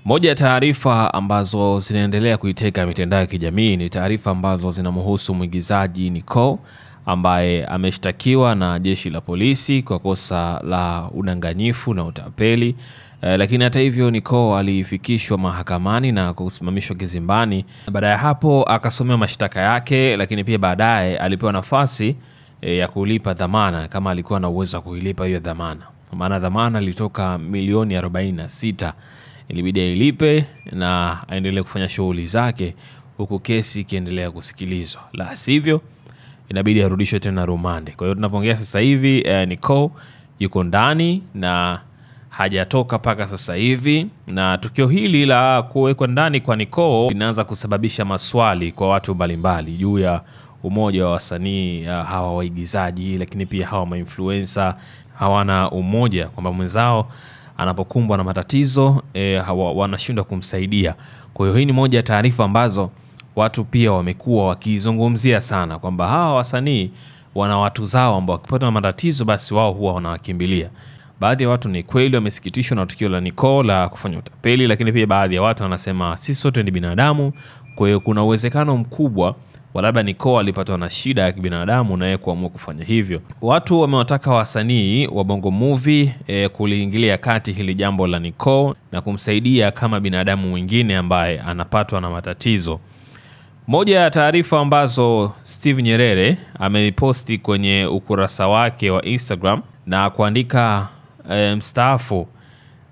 Moja ya taarifa ambazo zinaendelea kuiteka mitandao ya kijamii ni taarifa ambazo zinamhusu mwigizaji Nicole ambaye ameshtakiwa na jeshi la polisi kwa kosa la udanganyifu na utapeli. Lakini hata hivyo Nicole alifikishwa mahakamani na kusimamishwa kizimbani. Baada ya hapo akasomewa mashtaka yake, lakini pia baadaye alipewa nafasi ya kulipa dhamana kama alikuwa na uwezo wa kuilipa hiyo dhamana. Maana dhamana ilitoka milioni 46. Ilibidi ailipe na aendelee kufanya shughuli zake huku kesi ikiendelea kusikilizwa. La sivyo inabidi arudishwe tena rumande. Kwa hiyo tunapoongea sasa hivi Nicole yuko ndani na hajatoka paka sasa hivi, na tukio hili la kuwekwa ndani kwa Nicole linaanza kusababisha maswali kwa watu mbalimbali juu ya umoja wa wasanii hawa waigizaji, lakini pia hawa ma-influencer hawana umoja, kwamba mwenzao anapokumbwa na matatizo wanashindwa kumsaidia. Kwa hiyo hii ni moja ya taarifa ambazo watu pia wamekuwa wakizungumzia sana, kwamba hawa wasanii wana watu zao ambao wakipata na matatizo basi wao huwa wanawakimbilia. Baadhi ya watu ni kweli wamesikitishwa na tukio la Nicole la kufanya utapeli, lakini pia baadhi ya watu wanasema sisi sote ni binadamu, kwa hiyo kuna uwezekano mkubwa labda Nicole alipatwa na shida ya kibinadamu na yeye kuamua kufanya hivyo. Watu wamewataka wasanii wa Bongo Movie kuliingilia kati hili jambo la Nicole na kumsaidia kama binadamu mwingine ambaye anapatwa na matatizo. Moja ya taarifa ambazo Steve Nyerere ameiposti kwenye ukurasa wake wa Instagram na kuandika mstaafu,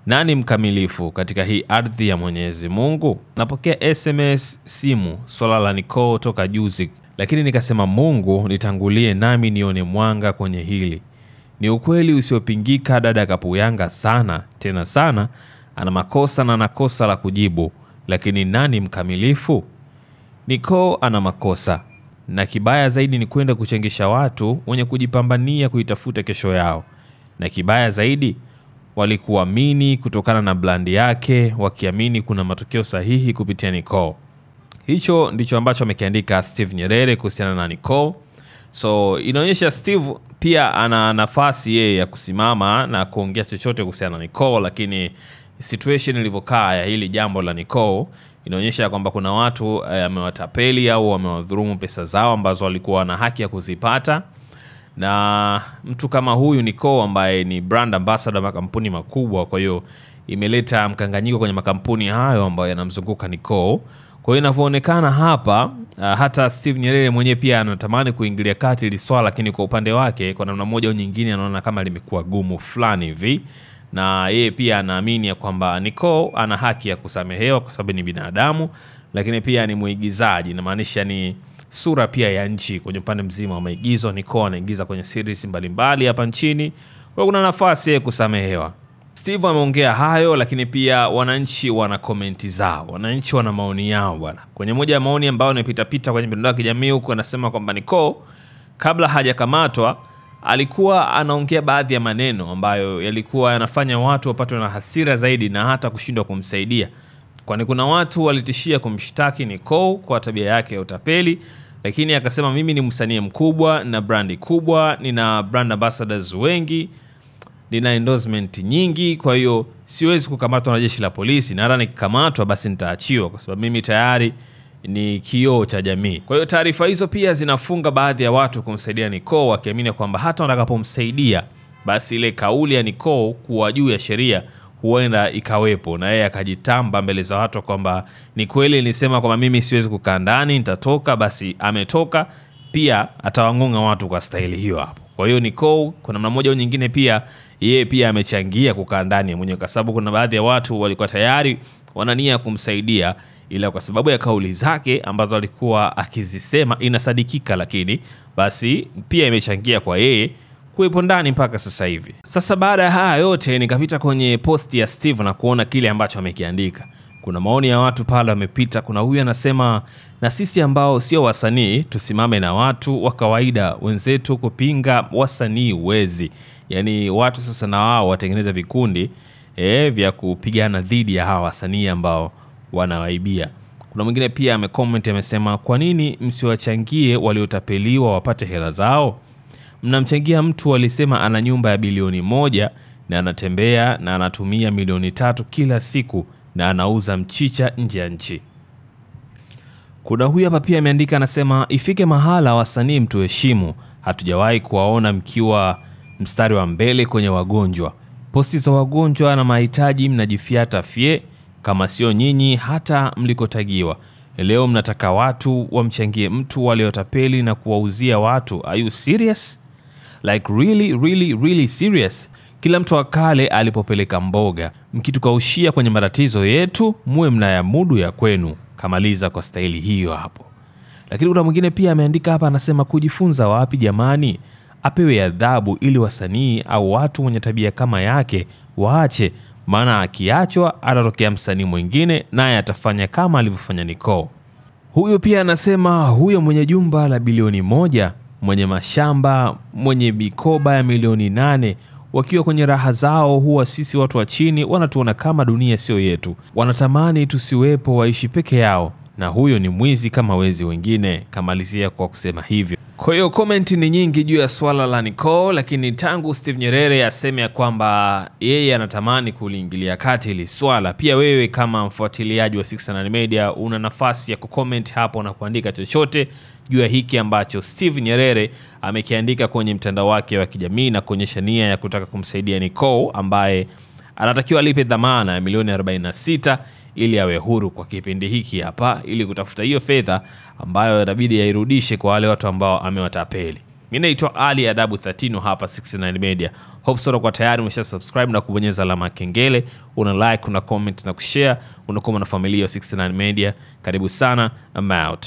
nani mkamilifu katika hii ardhi ya Mwenyezi Mungu? Napokea SMS simu swala la Nicole toka juzi, lakini nikasema Mungu nitangulie nami nione mwanga kwenye hili. Ni ukweli usiopingika, dada kapuyanga sana tena sana, ana makosa na anakosa la kujibu, lakini nani mkamilifu? Nicole ana makosa, na kibaya zaidi ni kwenda kuchengesha watu wenye kujipambania kuitafuta kesho yao, na kibaya zaidi walikuamini kutokana na brand yake, wakiamini kuna matokeo sahihi kupitia Nicole. Hicho ndicho ambacho amekiandika Steve Nyerere kuhusiana na Nicole. So inaonyesha Steve pia ana nafasi yeye ya kusimama na kuongea chochote kuhusiana na Nicole, lakini situation ilivyokaa ya hili jambo la Nicole inaonyesha kwamba kuna watu amewatapeli au wamewadhulumu pesa zao ambazo walikuwa na haki ya kuzipata. Na mtu kama huyu Nicole ambaye ni brand ambassador makampuni makubwa, kwa hiyo imeleta mkanganyiko kwenye makampuni hayo ambayo yanamzunguka Nicole. Kwa hiyo inavyoonekana hapa hata Steve Nyerere mwenyewe pia anatamani kuingilia kati ile swala, lakini kwa upande wake kwa namna moja au nyingine anaona kama limekuwa gumu fulani hivi, na yeye pia anaamini kwamba Nicole ana haki ya kusamehewa kwa sababu ni binadamu, lakini pia ni muigizaji, na maanisha ni sura pia ya nchi kwenye upande mzima wa maigizo. Nicole anaigiza kwenye series mbalimbali hapa nchini, kwa kuna nafasi ya kusamehewa. Steve ameongea hayo, lakini pia wananchi wana komenti zao, wananchi wana maoni yao bwana. Kwenye moja ya maoni ambayo yanapita kwenye mitandao ya kijamii huko, anasema kwamba Nicole kabla hajakamatwa alikuwa anaongea baadhi ya maneno ambayo yalikuwa yanafanya watu wapatwe na hasira zaidi na hata kushindwa kumsaidia. Kwani kuna watu walitishia kumshtaki Nicole kwa tabia yake ya utapeli, lakini akasema mimi ni msanii mkubwa na brandi kubwa, nina brand ambassadors wengi, nina endorsement nyingi, kwa hiyo siwezi kukamatwa na jeshi la polisi, na hata nikikamatwa basi nitaachiwa kwa sababu mimi tayari ni kioo cha jamii. Kwa hiyo taarifa hizo pia zinafunga baadhi ya watu kumsaidia Nicole, wakiamini kwamba hata watakapomsaidia basi ile kauli ya Nicole kuwa juu ya sheria huenda ikawepo, na yeye akajitamba mbele za watu kwamba ni kweli nilisema kwamba mimi siwezi kukaa ndani, nitatoka, basi ametoka, pia atawangonga watu kwa staili hiyo hapo. Kwa hiyo Nicole kwa namna moja au nyingine pia yeye pia amechangia kukaa ndani mwenyewe, kwa sababu kuna baadhi ya watu walikuwa tayari wanania kumsaidia, ila kwa sababu ya kauli zake ambazo alikuwa akizisema inasadikika, lakini basi pia imechangia kwa yeye kuwepo ndani mpaka sasa hivi. Sasa baada ya haya yote nikapita kwenye post ya Steve na kuona kile ambacho amekiandika. Kuna maoni ya watu pale wamepita. Kuna huyu anasema, na sisi ambao sio wasanii tusimame na watu wa kawaida wenzetu kupinga wasanii wezi. Yani watu sasa na wao watengeneza vikundi vya kupigana dhidi ya hawa wasanii ambao wanawaibia. Kuna mwingine pia amecomment amesema, kwa nini msiwachangie waliotapeliwa wapate hela zao? Mnamchangia mtu alisema ana nyumba ya bilioni 1 na anatembea na anatumia milioni 3 kila siku na anauza mchicha nje ya nchi. Kuna huyu hapa pia ameandika, anasema ifike mahala wasanii mtuheshimu. Hatujawahi kuwaona mkiwa mstari wa mbele kwenye wagonjwa. Posti za wagonjwa na mahitaji mnajifiata fie, kama sio nyinyi hata mlikotagiwa. Leo mnataka watu wamchangie mtu waliotapeli na kuwauzia watu. Are you serious? Like really serious? Kila mtu akale alipopeleka mboga. Mkitukaushia kwenye matatizo yetu, muwe mnayamudu ya kwenu. Kamaliza kwa staili hiyo hapo. Lakini kuna mwingine pia ameandika hapa, anasema kujifunza wapi jamani? Apewe adhabu ili wasanii au watu wenye tabia kama yake waache, maana akiachwa atatokea msanii mwingine naye atafanya kama alivyofanya Nicole. Huyo pia anasema huyo mwenye jumba la bilioni 1, mwenye mashamba, mwenye mikoba ya milioni 8, wakiwa kwenye raha zao, huwa sisi watu wa chini wanatuona kama dunia sio yetu. Wanatamani tusiwepo, waishi peke yao, na huyo ni mwizi kama wezi wengine. Kamalizia kwa kusema hivyo. Kwa hiyo comment ni nyingi juu ya swala la Nicole, lakini tangu Steve Nyerere aseme ya kwamba yeye anatamani kuliingilia kati hili swala, pia wewe kama mfuatiliaji wa 69 Media una nafasi ya kucomment hapo na kuandika chochote juu ya hiki ambacho Steve Nyerere amekiandika kwenye mtandao wake wa kijamii na kuonyesha nia ya kutaka kumsaidia Nicole ambaye anatakiwa alipe dhamana ya milioni 46 ili awe huru kwa kipindi hiki hapa, ili kutafuta hiyo fedha ambayo inabidi yairudishe kwa wale watu ambao amewatapeli. Mimi naitwa Ali Adabu 13 hapa 69 Media. Hope so kwa tayari umesha subscribe na kubonyeza alama kengele, una like, una comment na kushare, unakuwa na familia ya 69 Media. Karibu sana. I'm out.